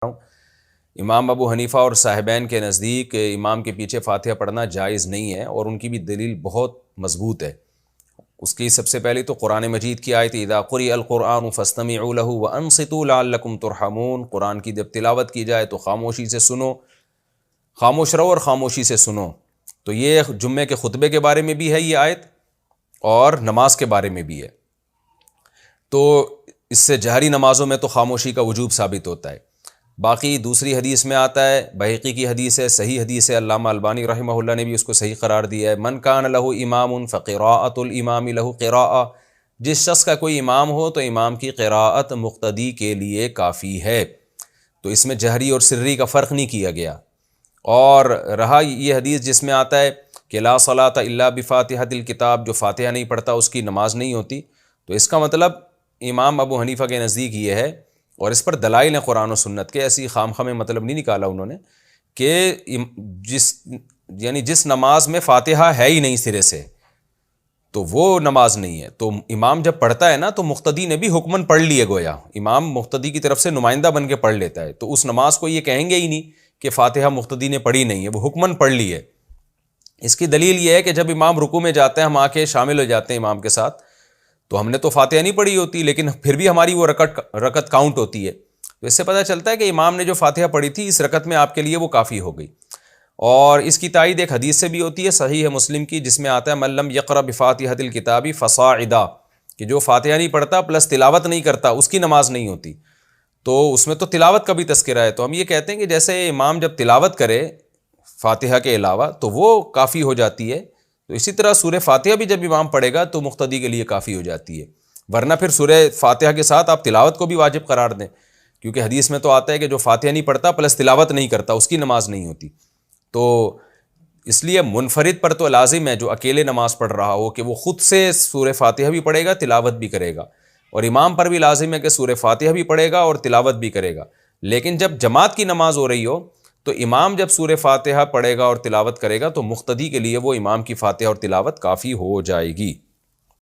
ہوں۔ امام ابو حنیفہ اور صاحبین کے نزدیک امام کے پیچھے فاتحہ پڑھنا جائز نہیں ہے، اور ان کی بھی دلیل بہت مضبوط ہے۔ اس کی سب سے پہلے تو قرآن مجید کی آیت اذا قرئ القرآن فاستمعوا له وانصتوا لعلکم ترحمون، قرآن کی جب تلاوت کی جائے تو خاموشی سے سنو، خاموش رہو اور خاموشی سے سنو۔ تو یہ جمعے کے خطبے کے بارے میں بھی ہے یہ آیت، اور نماز کے بارے میں بھی ہے۔ تو اس سے جہری نمازوں میں تو خاموشی کا وجوب ثابت ہوتا ہے۔ باقی دوسری حدیث میں آتا ہے، بہقی کی حدیث ہے، صحیح حدیث ہے، علامہ البانی رحمہ اللہ نے بھی اس کو صحیح قرار دیا ہے، من کان لہ امام فقراءۃ الامام لہ قراءۃ، جس شخص کا کوئی امام ہو تو امام کی قراءت مقتدی کے لیے کافی ہے۔ تو اس میں جہری اور سری کا فرق نہیں کیا گیا۔ اور رہا یہ حدیث جس میں آتا ہے کہ لا صلاۃ الا بفاتحۃ الکتاب، جو فاتحہ نہیں پڑھتا اس کی نماز نہیں ہوتی، تو اس کا مطلب امام ابو حنیفہ کے نزدیک یہ ہے، اور اس پر دلائل ہیں قرآن و سنت کے، ایسی خام خام مطلب نہیں نکالا انہوں نے، کہ جس نماز میں فاتحہ ہے ہی نہیں سرے سے تو وہ نماز نہیں ہے۔ تو امام جب پڑھتا ہے نا تو مقتدی نے بھی حکماً پڑھ لیے، گویا امام مقتدی کی طرف سے نمائندہ بن کے پڑھ لیتا ہے، تو اس نماز کو یہ کہیں گے ہی نہیں کہ فاتحہ مقتدی نے پڑھی نہیں ہے، وہ حکماً پڑھ لی ہے۔ اس کی دلیل یہ ہے کہ جب امام رکوع میں جاتے ہیں، ہم آ کے شامل ہو جاتے ہیں امام کے ساتھ، تو ہم نے تو فاتحہ نہیں پڑھی ہوتی، لیکن پھر بھی ہماری وہ رکعت کاؤنٹ ہوتی ہے، تو اس سے پتہ چلتا ہے کہ امام نے جو فاتحہ پڑھی تھی اس رکعت میں آپ کے لیے وہ کافی ہو گئی۔ اور اس کی تائید ایک حدیث سے بھی ہوتی ہے، صحیح ہے مسلم کی، جس میں آتا ہے من لم یقرأ بفاتحۃ الکتاب فصاعدا، کہ جو فاتحہ نہیں پڑھتا پلس تلاوت نہیں کرتا اس کی نماز نہیں ہوتی۔ تو اس میں تو تلاوت کا بھی تذکرہ ہے، تو ہم یہ کہتے ہیں کہ جیسے امام جب تلاوت کرے فاتحہ کے علاوہ تو وہ کافی ہو جاتی ہے، تو اسی طرح سورہ فاتحہ بھی جب امام پڑھے گا تو مقتدی کے لیے کافی ہو جاتی ہے، ورنہ پھر سورہ فاتحہ کے ساتھ آپ تلاوت کو بھی واجب قرار دیں، کیونکہ حدیث میں تو آتا ہے کہ جو فاتحہ نہیں پڑھتا پلس تلاوت نہیں کرتا اس کی نماز نہیں ہوتی۔ تو اس لیے منفرد پر تو لازم ہے جو اکیلے نماز پڑھ رہا ہو کہ وہ خود سے سورہ فاتحہ بھی پڑھے گا، تلاوت بھی کرے گا، اور امام پر بھی لازم ہے کہ سورہ فاتحہ بھی پڑھے گا اور تلاوت بھی کرے گا۔ لیکن جب جماعت کی نماز ہو رہی ہو تو امام جب سورہ فاتحہ پڑھے گا اور تلاوت کرے گا تو مقتدی کے لیے وہ امام کی فاتحہ اور تلاوت کافی ہو جائے گی۔